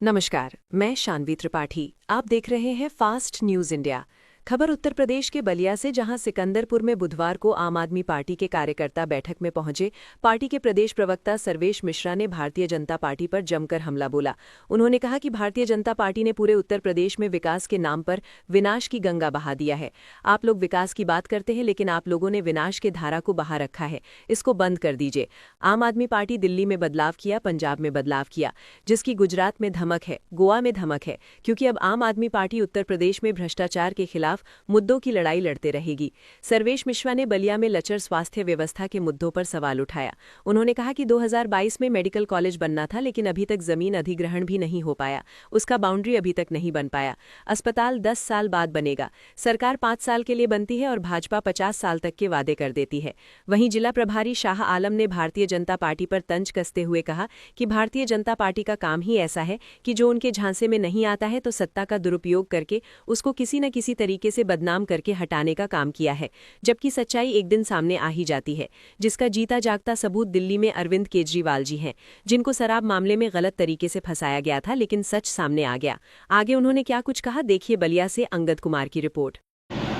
नमस्कार, मैं शानवी त्रिपाठी। आप देख रहे हैं फास्ट न्यूज इंडिया। खबर उत्तर प्रदेश के बलिया से, जहां सिकंदरपुर में बुधवार को आम आदमी पार्टी के कार्यकर्ता बैठक में पहुंचे। पार्टी के प्रदेश प्रवक्ता सर्वेश मिश्रा ने भारतीय जनता पार्टी पर जमकर हमला बोला। उन्होंने कहा कि भारतीय जनता पार्टी ने पूरे उत्तर प्रदेश में विकास के नाम पर विनाश की गंगा बहा दिया है। आप लोग विकास की बात करते हैं, लेकिन आप लोगों ने विनाश के धारा को बहा रखा है। इसको बंद कर दीजिए। आम आदमी पार्टी दिल्ली में बदलाव किया, पंजाब में बदलाव किया, जिसकी गुजरात में धमक है, गोवा में धमक है, क्योंकि अब आम आदमी पार्टी उत्तर प्रदेश में भ्रष्टाचार के खिलाफ मुद्दों की लड़ाई लड़ते रहेगी। सर्वेश मिश्रा ने बलिया में लचर स्वास्थ्य व्यवस्था के मुद्दों पर सवाल उठाया। उन्होंने कहा कि 2022 में मेडिकल कॉलेज बनना था, लेकिन अभी तक जमीन अधिग्रहण भी नहीं हो पाया, उसका बाउंड्री अभी तक नहीं बन पाया। अस्पताल 10 साल बाद बनेगा। सरकार 5 साल के लिए बनती है और भाजपा 50 साल तक के वादे कर देती है। वहीं जिला प्रभारी शाह आलम ने भारतीय जनता पार्टी पर तंज कसते हुए कहा कि भारतीय जनता पार्टी का काम ही ऐसा है कि जो उनके झांसे में नहीं आता है तो सत्ता का दुरुपयोग करके उसको किसी न किसी तरीके से बदनाम करके हटाने का काम किया है, जबकि सच्चाई एक दिन सामने आ ही जाती है, जिसका जीता जागता सबूत दिल्ली में अरविंद केजरीवाल जी हैं, जिनको शराब मामले में गलत तरीके से फंसाया गया था, लेकिन सच सामने आ गया। आगे उन्होंने क्या कुछ कहा, देखिए बलिया से अंगद कुमार की रिपोर्ट।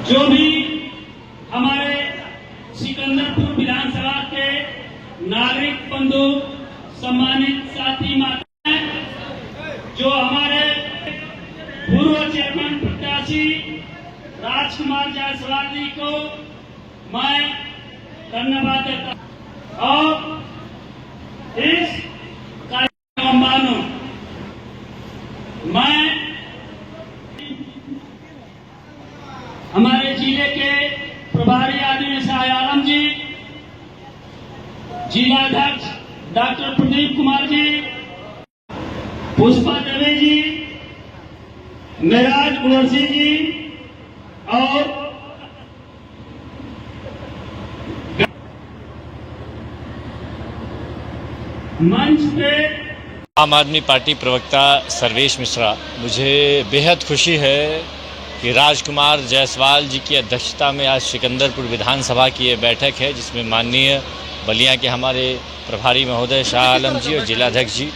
जो भी हमारे सिकंदरपुर विधानसभा के नागरिक बंधु, सम्मानित साथी माताएं, जो हमारे पूर्व चेयरमैन प्रत्याशी राजकुमार जायसवाल जी को मैं धन्यवाद देता हूं और इस कार्यक्रम मैं हमारे जिले के प्रभारी आदरणीय शाह आलम जी, जिलाध्यक्ष डॉक्टर प्रदीप कुमार जी, पुष्पा देवी जी, मेराज कुंवरसी जी और मंच पे आम आदमी पार्टी प्रवक्ता सर्वेश मिश्रा। मुझे बेहद खुशी है कि राजकुमार जायसवाल जी की अध्यक्षता में आज सिकंदरपुर विधानसभा की ये बैठक है, जिसमें माननीय बलिया के हमारे प्रभारी महोदय शाह आलम जी और जिलाध्यक्ष जी।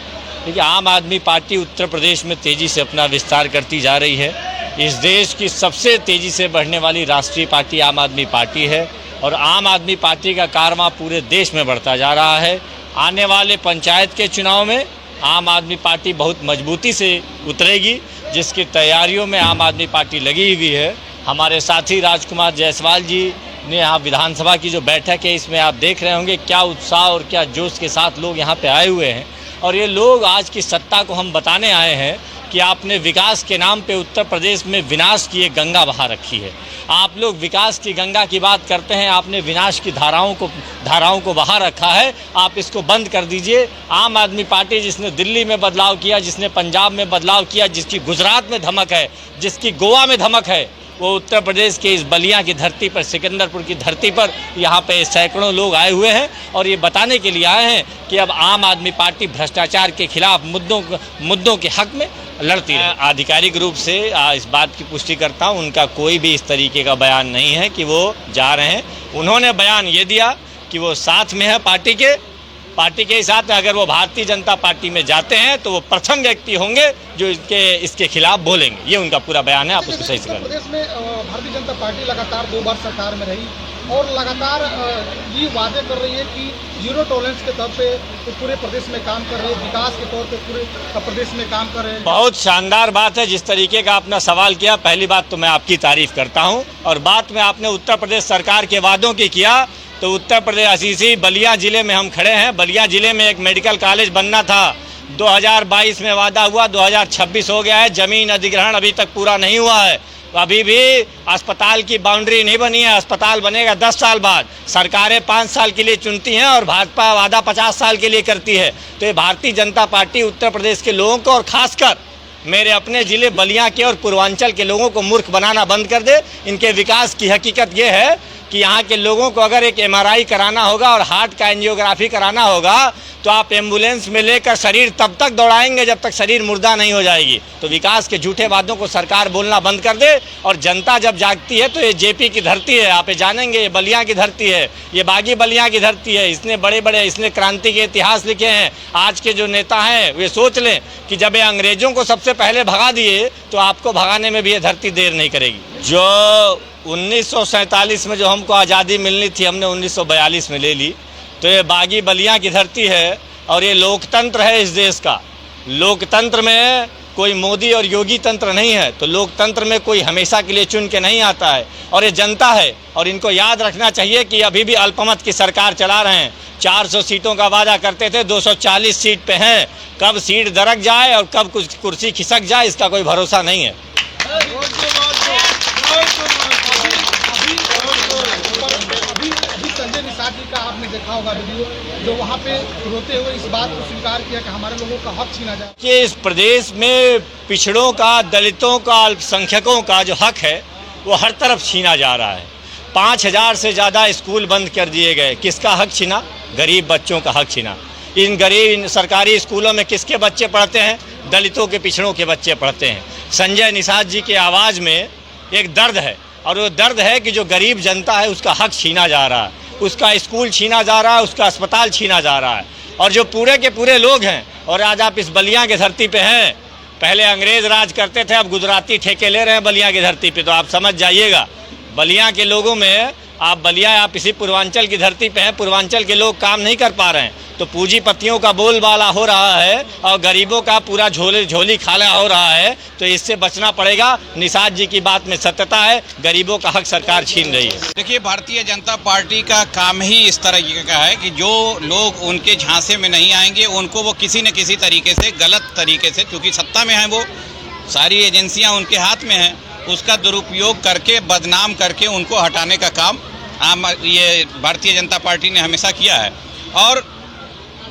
देखिए, आम आदमी पार्टी उत्तर प्रदेश में तेज़ी से अपना विस्तार करती जा रही है। इस देश की सबसे तेज़ी से बढ़ने वाली राष्ट्रीय पार्टी आम आदमी पार्टी है और आम आदमी पार्टी का कारवां पूरे देश में बढ़ता जा रहा है। आने वाले पंचायत के चुनाव में आम आदमी पार्टी बहुत मजबूती से उतरेगी, जिसकी तैयारियों में आम आदमी पार्टी लगी हुई है। हमारे साथी राजकुमार जायसवाल जी ने यहाँ विधानसभा की जो बैठक है, इसमें आप देख रहे होंगे क्या उत्साह और क्या जोश के साथ लोग यहाँ पे आए हुए हैं। और ये लोग आज की सत्ता को हम बताने आए हैं कि आपने विकास के नाम पे उत्तर प्रदेश में विनाश की एक गंगा बहा रखी है। आप लोग विकास की गंगा की बात करते हैं, आपने विनाश की धाराओं को बहा रखा है। आप इसको बंद कर दीजिए। आम आदमी पार्टी जिसने दिल्ली में बदलाव किया, जिसने पंजाब में बदलाव किया, जिसकी गुजरात में धमक है, जिसकी गोवा में धमक है, वो उत्तर प्रदेश के इस बलिया की धरती पर, सिकंदरपुर की धरती पर यहाँ पे सैकड़ों लोग आए हुए हैं और ये बताने के लिए आए हैं कि अब आम आदमी पार्टी भ्रष्टाचार के खिलाफ मुद्दों के हक में लड़ती है। आधिकारिक रूप से इस बात की पुष्टि करता हूँ, उनका कोई भी इस तरीके का बयान नहीं है कि वो जा रहे हैं। उन्होंने बयान ये दिया कि वो साथ में है पार्टी के साथ में। अगर वो भारतीय जनता पार्टी में जाते हैं तो वो प्रथम व्यक्ति होंगे जो इसके खिलाफ बोलेंगे। ये उनका पूरा बयान है। आप उसको सही से करें। प्रदेश में भारतीय जनता पार्टी लगातार 2 बार सरकार में रही और लगातार ये वादे कर रही है कि जीरो टॉलरेंस के तौर पे तो पूरे प्रदेश में काम कर रही है, विकास के तौर पे पूरे प्रदेश में काम कर रहे हैं। बहुत शानदार बात है जिस तरीके का आपने सवाल किया। पहली बात तो मैं आपकी तारीफ करता हूँ, और बात में आपने उत्तर प्रदेश सरकार के वादों की किया तो उत्तर प्रदेश इसी बलिया जिले में हम खड़े हैं। बलिया जिले में एक मेडिकल कॉलेज बनना था, 2022 में वादा हुआ, 2026 हो गया है, जमीन अधिग्रहण अभी तक पूरा नहीं हुआ है। अभी भी अस्पताल की बाउंड्री नहीं बनी है। अस्पताल बनेगा 10 साल बाद। सरकारें 5 साल के लिए चुनती हैं और भाजपा वादा 50 साल के लिए करती है। तो ये भारतीय जनता पार्टी उत्तर प्रदेश के लोगों को और खासकर मेरे अपने ज़िले बलिया के और पूर्वांचल के लोगों को मूर्ख बनाना बंद कर दे। इनके विकास की हकीकत ये है कि यहाँ के लोगों को अगर एक MRI कराना होगा और हार्ट का एंजियोग्राफी कराना होगा तो आप एम्बुलेंस में लेकर शरीर तब तक दौड़ाएंगे जब तक शरीर मुर्दा नहीं हो जाएगी। तो विकास के झूठे वादों को सरकार बोलना बंद कर दे और जनता जब जागती है तो ये JP की धरती है, आप जानेंगे, ये बलिया की धरती है, ये बागी बलिया की धरती है। इसने क्रांति के इतिहास लिखे हैं। आज के जो नेता हैं वे सोच लें कि जब ये अंग्रेजों को सबसे पहले भगा दिए तो आपको भगाने में भी ये धरती देर नहीं करेगी। जो 1947 में जो हमको आज़ादी मिलनी थी हमने 1942 में ले ली। तो ये बागी बलिया की धरती है और ये लोकतंत्र है इस देश का। लोकतंत्र में कोई मोदी और योगी तंत्र नहीं है। तो लोकतंत्र में कोई हमेशा के लिए चुन के नहीं आता है और ये जनता है। और इनको याद रखना चाहिए कि अभी भी अल्पमत की सरकार चला रहे हैं। 400 सीटों का वादा करते थे, 240 सीट पे हैं। कब सीट दरक जाए और कब कुछ कुर्सी खिसक जाए इसका कोई भरोसा नहीं है। संजय निषाद जी का आपने देखा होगा वीडियो, जो वहाँ पे रोते हुए इस बात को स्वीकार किया कि हमारे लोगों का हक छीना जाए। कि इस प्रदेश में पिछड़ों का, दलितों का, अल्पसंख्यकों का जो हक है वो हर तरफ छीना जा रहा है। 5000 से ज़्यादा स्कूल बंद कर दिए गए। किसका हक छीना? गरीब बच्चों का हक छीना। इन सरकारी स्कूलों में किसके बच्चे पढ़ते हैं? दलितों के, पिछड़ों के बच्चे पढ़ते हैं। संजय निषाद जी की आवाज़ में एक दर्द है और वो दर्द है कि जो गरीब जनता है उसका हक छीना जा रहा है, उसका स्कूल छीना जा रहा है, उसका अस्पताल छीना जा रहा है। और जो पूरे के पूरे लोग हैं, और आज आप इस बलिया की धरती पे हैं। पहले अंग्रेज़ राज करते थे, अब गुजराती ठेके ले रहे हैं बलिया की धरती पे। तो आप समझ जाइएगा बलिया के लोगों में, आप इसी पूर्वांचल की धरती पे हैं, पूर्वांचल के लोग काम नहीं कर पा रहे हैं। तो पूंजीपतियों का बोलबाला हो रहा है और गरीबों का पूरा झोली खाला हो रहा है। तो इससे बचना पड़ेगा। निषाद जी की बात में सत्यता है, गरीबों का हक सरकार छीन रही है। देखिए, भारतीय जनता पार्टी का काम ही इस तरह का है कि जो लोग उनके झांसे में नहीं आएंगे उनको वो किसी न किसी तरीके से, गलत तरीके से, क्योंकि सत्ता में है वो, सारी एजेंसियां उनके हाथ में हैं, उसका दुरुपयोग करके, बदनाम करके उनको हटाने का काम ये भारतीय जनता पार्टी ने हमेशा किया है। और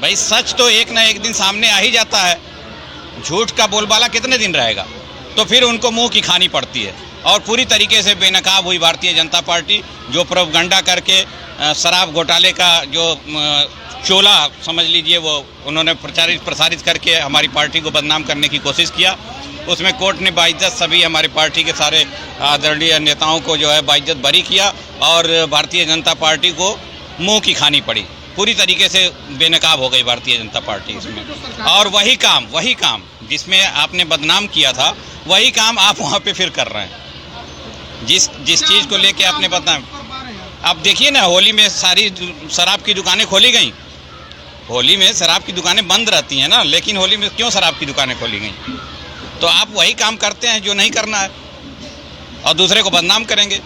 भाई सच तो एक ना एक दिन सामने आ ही जाता है। झूठ का बोलबाला कितने दिन रहेगा? तो फिर उनको मुंह की खानी पड़ती है। और पूरी तरीके से बेनकाब हुई भारतीय जनता पार्टी, जो प्रोपगंडा करके शराब घोटाले का जो चोला समझ लीजिए वो उन्होंने प्रसारित करके हमारी पार्टी को बदनाम करने की कोशिश किया। उसमें कोर्ट ने बाइज्जत सभी हमारी पार्टी के सारे आदरणीय नेताओं को जो है बाइज्जत बरी किया और भारतीय जनता पार्टी को मुंह की खानी पड़ी। पूरी तरीके से बेनकाब हो गई भारतीय जनता पार्टी इसमें। और वही काम जिसमें आपने बदनाम किया था, वही काम आप वहाँ पे फिर कर रहे हैं। जिस चीज़ को लेके आपने बदनाम, आप देखिए ना, होली में सारी शराब की दुकानें खोली गई। होली में शराब की दुकानें बंद रहती हैं ना, लेकिन होली में क्यों शराब की दुकानें खोली गई? तो आप वही काम करते हैं जो नहीं करना है और दूसरे को बदनाम करेंगे।